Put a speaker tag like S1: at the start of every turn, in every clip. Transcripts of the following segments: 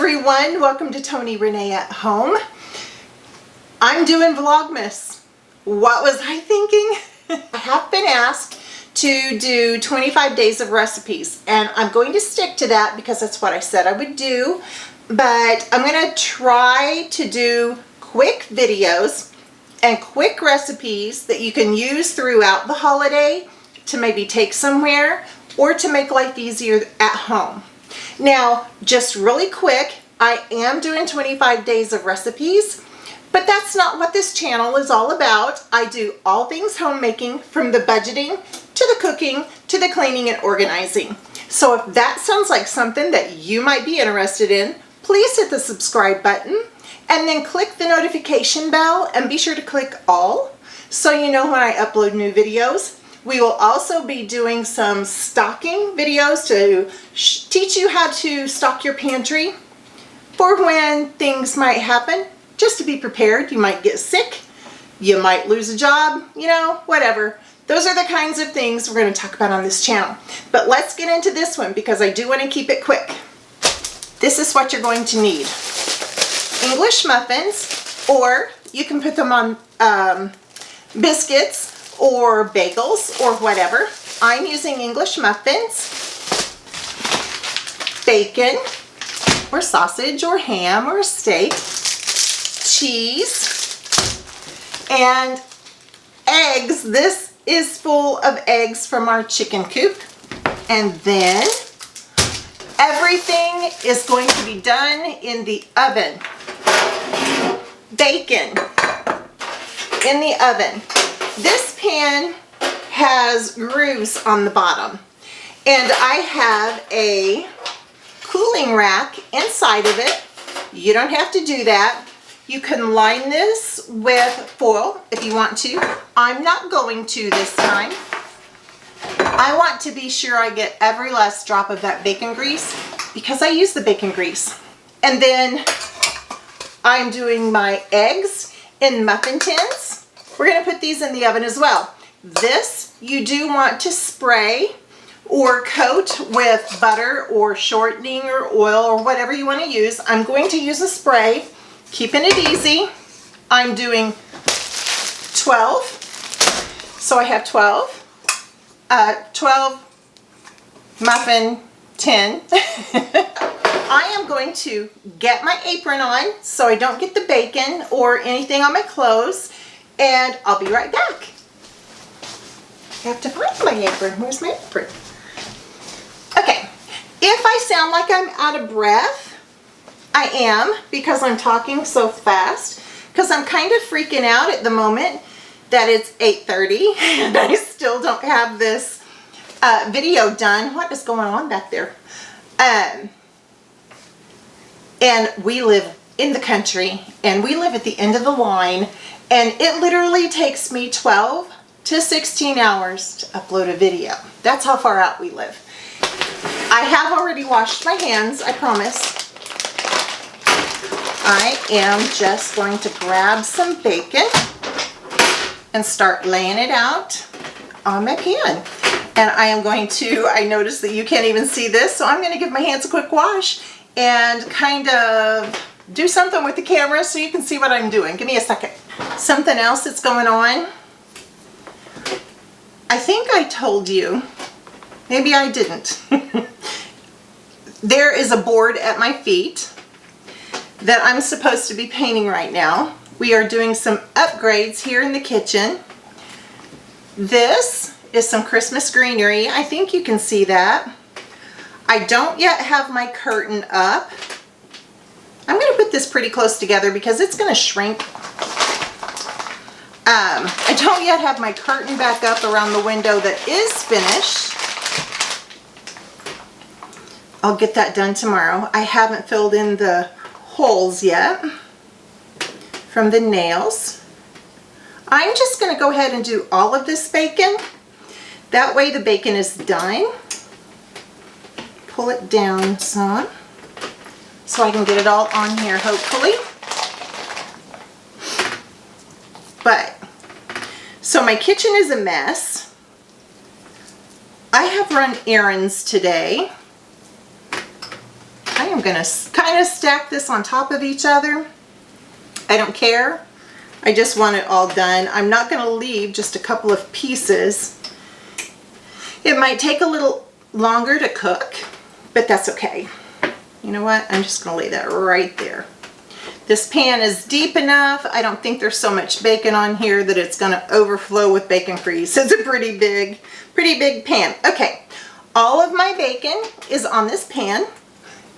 S1: everyone, welcome to Tony Renee at Home. I'm doing Vlogmas. What was I thinking? I have been asked to do 25 days of recipes, and I'm going to stick to that because that's what I said I would do. But I'm going to try to do quick videos and quick recipes that you can use throughout the holiday to maybe take somewhere or to make life easier at home. Now, just really quick, I am doing 25 days of recipes, but that's not what this channel is all about. I do all things homemaking, from the budgeting to the cooking to the cleaning and organizing. So if that sounds like something that you might be interested in, please hit the subscribe button and then click the notification bell and be sure to click all so you know when I upload new videos. We will also be doing some stocking videos to teach you how to stock your pantry for when things might happen, just to be prepared. You might get sick, you might lose a job, you know, whatever. Those are the kinds of things we're going to talk about on this channel. But let's get into this one because I do want to keep it quick. This is what you're going to need. English muffins, or you can put them on biscuits or bagels or whatever. I'm using English muffins, bacon or sausage or ham or steak, cheese, and eggs. This is full of eggs from our chicken coop. And then everything is going to be done in the oven. Bacon in the oven. This pan has grooves on the bottom, and I have a cooling rack inside of it. You don't have to do that. You can line this with foil if you want to. I'm not going to this time. I want to be sure I get every last drop of that bacon grease because I use the bacon grease. And then I'm doing my eggs in muffin tins. We're going to put these in the oven as well. This you do want to spray or coat with butter or shortening or oil or whatever you want to use. I'm going to use a spray, keeping it easy. I'm doing 12. So I have 12 muffin tin. I am going to get my apron on so I don't get the bacon or anything on my clothes, and I'll be right back. I have to find my apron. Where's my apron? Okay, if I sound like I'm out of breath, I am, because I'm talking so fast, because I'm kind of freaking out at the moment that it's 8:30 and I still don't have this video done. What is going on back there? And we live in the country, and we live at the end of the line, and it literally takes me 12 to 16 hours to upload a video. That's how far out we live. I have already washed my hands, I promise. I am just going to grab some bacon and start laying it out on my pan. And I am going to, I noticed that you can't even see this, so I'm going to give my hands a quick wash and kind of do something with the camera so you can see what I'm doing. Give me a second. Something else that's going on. I think I told you, maybe I didn't. There is a board at my feet that I'm supposed to be painting right now. We are doing some upgrades here in the kitchen. This is some Christmas greenery. I think you can see that. I don't yet have my curtain up. I'm going to put this pretty close together because it's going to shrink. I don't yet have my curtain back up around the window that is finished. I'll get that done tomorrow. I haven't filled in the holes yet from the nails. I'm just going to go ahead and do all of this bacon. That way the bacon is done. Pull it down some so I can get it all on here, hopefully. But, so my kitchen is a mess. I have run errands today. I am I'm gonna kind of stack this on top of each other. I don't care. I just want it all done. I'm not gonna leave just a couple of pieces. It might take a little longer to cook, but that's okay. You know what? I'm just gonna lay that right there. This pan is deep enough. I don't think there's so much bacon on here that it's gonna overflow with bacon grease. It's a pretty big pan. Okay, all of my bacon is on this pan,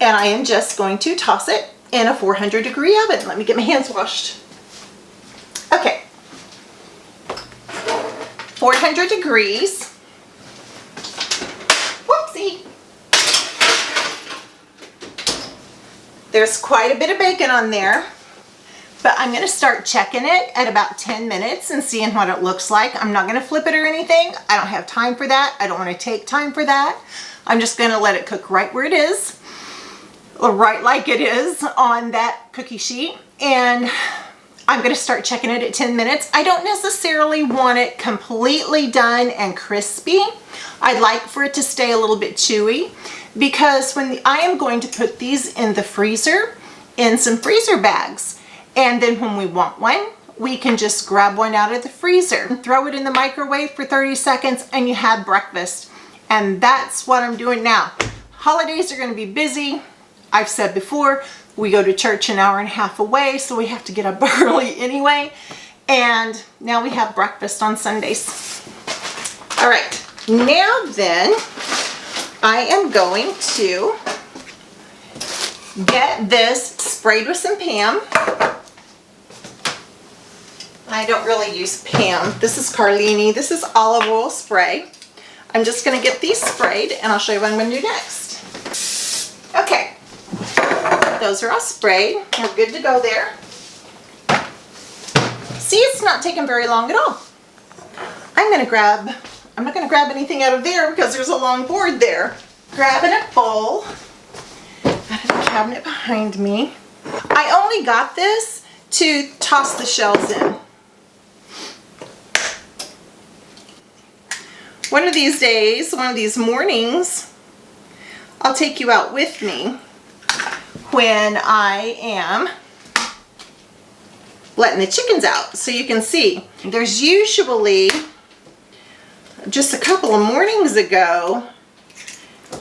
S1: and I am just going to toss it in a 400-degree oven. Let me get my hands washed. Okay, 400 degrees. Whoopsie. There's quite a bit of bacon on there, but I'm going to start checking it at about 10 minutes and seeing what it looks like. I'm not going to flip it or anything. I don't have time for that. I don't want to take time for that. I'm just going to let it cook right where it is, or right like it is on that cookie sheet, and I'm going to start checking it at 10 minutes. I don't necessarily want it completely done and crispy. I'd like for it to stay a little bit chewy, because I am going to put these in the freezer in some freezer bags, and then when we want one, we can just grab one out of the freezer, throw it in the microwave for 30 seconds, and you have breakfast. And that's what I'm doing now. Holidays are going to be busy. I've said before, we go to church an hour and a half away, so we have to get up early anyway. And now we have breakfast on Sundays. All right, now then, I am going to get this sprayed with some Pam. I don't really use Pam. This is Carlini. This is olive oil spray. I'm just going to get these sprayed, and I'll show you what I'm going to do next. Okay, those are all sprayed. We're good to go there. See, it's not taking very long at all. I'm not going to grab anything out of there because there's a long board there. Grabbing a bowl out of the cabinet behind me. I only got this to toss the shells in. One of these days, one of these mornings, I'll take you out with me when I am letting the chickens out so you can see. There's usually, just a couple of mornings ago,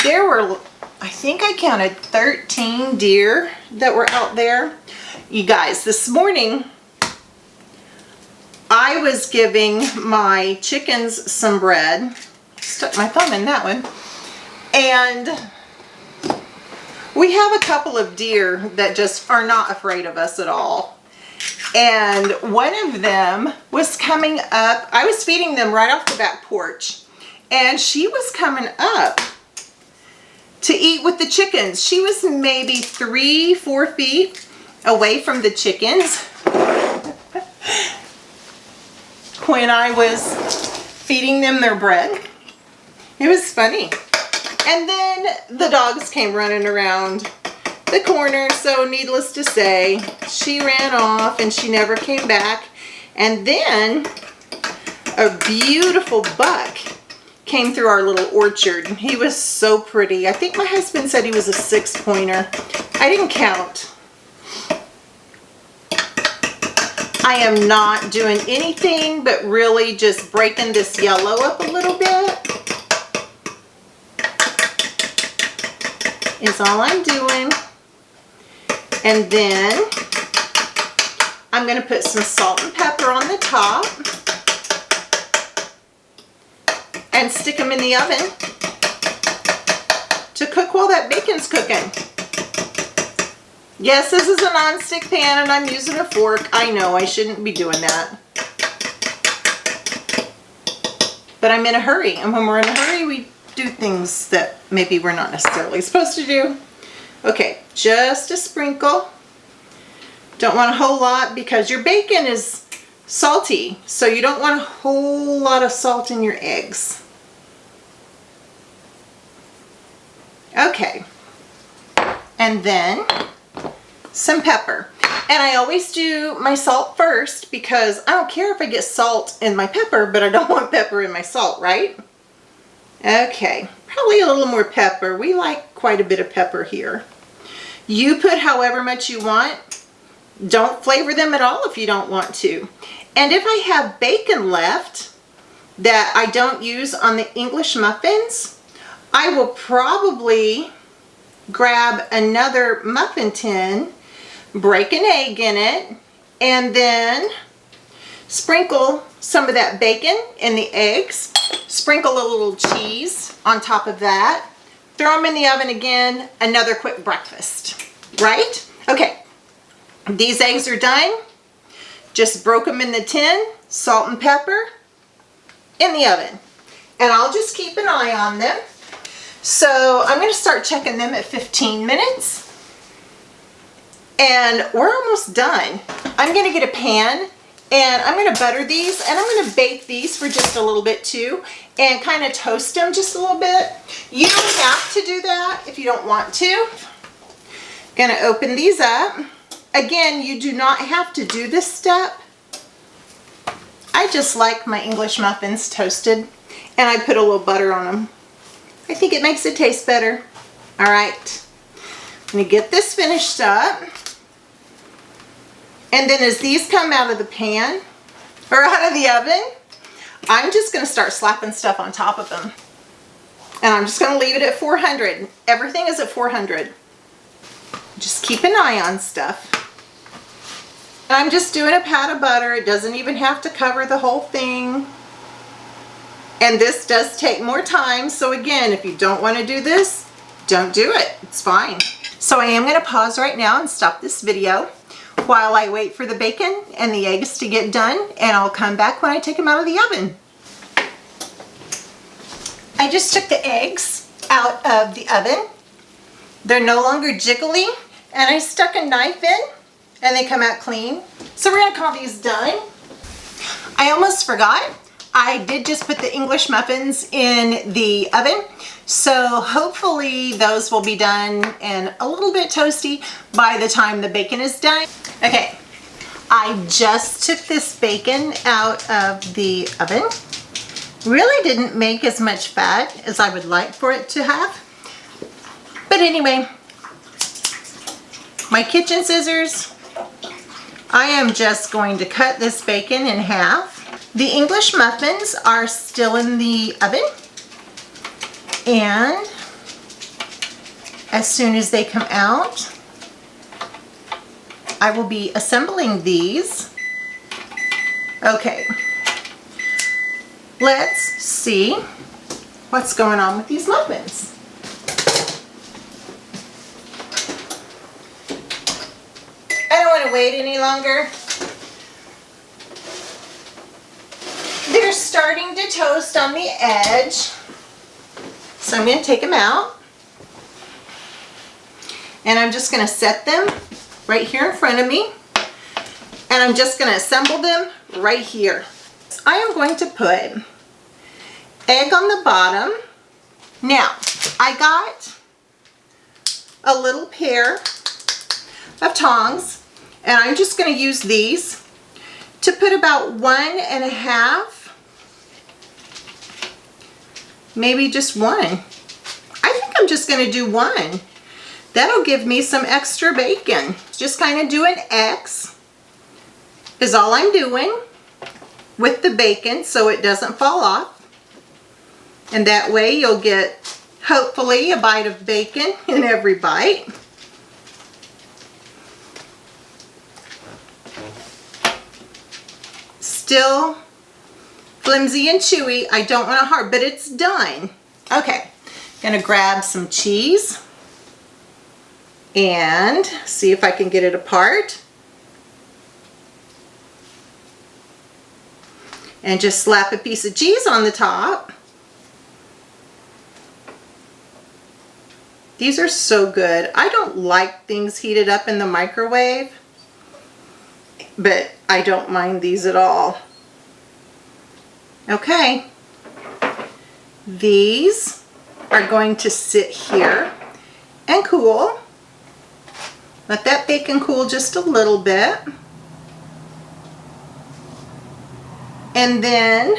S1: there were, I think I counted 13 deer that were out there. You guys, this morning I was giving my chickens some bread. Stuck my thumb in that one. And we have a couple of deer that just are not afraid of us at all. And one of them was coming up. I was feeding them right off the back porch, and she was coming up to eat with the chickens. She was maybe 3-4 feet away from the chickens when I was feeding them their bread. It was funny. And then the dogs came running around the corner, so needless to say, she ran off and she never came back. And then a beautiful buck came through our little orchard. He was so pretty. I think my husband said he was a 6-pointer. I didn't count. I am not doing anything but really just breaking this yellow up a little bit. Is all I'm doing. And then I'm going to put some salt and pepper on the top and stick them in the oven to cook while that bacon's cooking. Yes, this is a non-stick pan and I'm using a fork. I know I shouldn't be doing that. But I'm in a hurry, and when we're in a hurry, we do things that maybe we're not necessarily supposed to do. Okay, just a sprinkle. Don't want a whole lot because your bacon is salty, so you don't want a whole lot of salt in your eggs. Okay, and then some pepper. And I always do my salt first because I don't care if I get salt in my pepper, but I don't want pepper in my salt, right? Okay, probably a little more pepper. We like quite a bit of pepper here. You put however much you want. Don't flavor them at all if you don't want to. And if I have bacon left that I don't use on the English muffins, I will probably grab another muffin tin, break an egg in it, and then sprinkle some of that bacon in the eggs, sprinkle a little cheese on top of that, throw them in the oven again, another quick breakfast, right? Okay, these eggs are done. Just broke them in the tin, salt and pepper, in the oven. And I'll just keep an eye on them. So I'm going to start checking them at 15 minutes. And we're almost done. I'm going to get a pan and I'm going to butter these, and I'm going to bake these for just a little bit too, and kind of toast them just a little bit. You don't have to do that if you don't want to. Going to open these up. Again, you do not have to do this step. I just like my English muffins toasted, and I put a little butter on them. I think it makes it taste better. All right, I'm going to get this finished up. And then as these come out of the pan, or out of the oven, I'm just going to start slapping stuff on top of them. And I'm just going to leave it at 400. Everything is at 400. Just keep an eye on stuff. And I'm just doing a pat of butter. It doesn't even have to cover the whole thing. And this does take more time. So again, if you don't want to do this, don't do it. It's fine. So I am going to pause right now and stop this video while I wait for the bacon and the eggs to get done, and I'll come back when I take them out of the oven. I just took the eggs out of the oven. They're no longer jiggly, and I stuck a knife in and they come out clean. So we're gonna call these done. I almost forgot. I did just put the English muffins in the oven, so hopefully those will be done and a little bit toasty by the time the bacon is done. Okay, I just took this bacon out of the oven. Really didn't make as much fat as I would like for it to have. But anyway, my kitchen scissors, I am just going to cut this bacon in half. The English muffins are still in the oven, and as soon as they come out, I will be assembling these. Okay, let's see what's going on with these muffins. I don't want to wait any longer. They're starting to toast on the edge. So I'm going to take them out. And I'm just going to set them right here in front of me. And I'm just going to assemble them right here. I am going to put egg on the bottom. Now, I got a little pair of tongs, and I'm just going to use these to put about 1.5, maybe just 1. I think I'm just going to do 1. That'll give me some extra bacon. Just kind of do an X is all I'm doing with the bacon so it doesn't fall off. And that way you'll get hopefully a bite of bacon in every bite. Still flimsy and chewy. I don't want to hard, but it's done. Okay, gonna grab some cheese and see if I can get it apart. And just slap a piece of cheese on the top. These are so good. I don't like things heated up in the microwave, but I don't mind these at all. Okay, these are going to sit here and cool. Let that bacon cool just a little bit. And then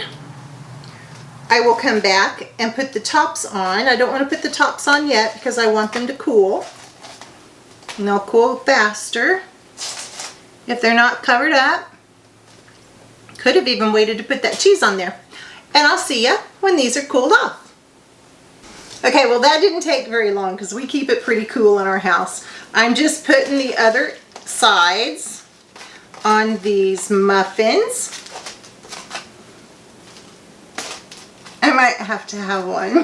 S1: I will come back and put the tops on. I don't want to put the tops on yet because I want them to cool. and they'll cool faster if they're not covered up. Could have even waited to put that cheese on there. And I'll see ya when these are cooled off. Okay, well that didn't take very long because we keep it pretty cool in our house. I'm just putting the other sides on these muffins. I might have to have one.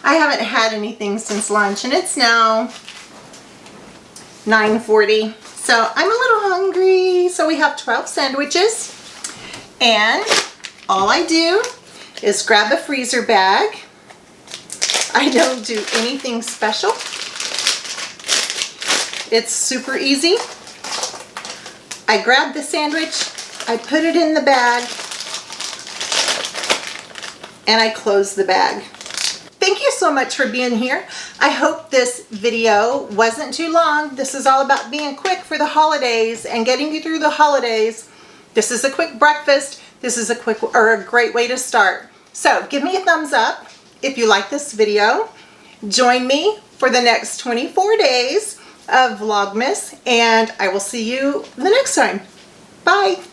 S1: I haven't had anything since lunch and it's now 9:40. So I'm a little hungry. So we have 12 sandwiches and all I do is grab a freezer bag. I don't do anything special. It's super easy. I grab the sandwich, I put it in the bag, and I close the bag. Thank you so much for being here. I hope this video wasn't too long. This is all about being quick for the holidays and getting you through the holidays. This is a quick breakfast. This is a great way to start. So give me a thumbs up if you like this video. Join me for the next 24 days of Vlogmas, and I will see you the next time. Bye.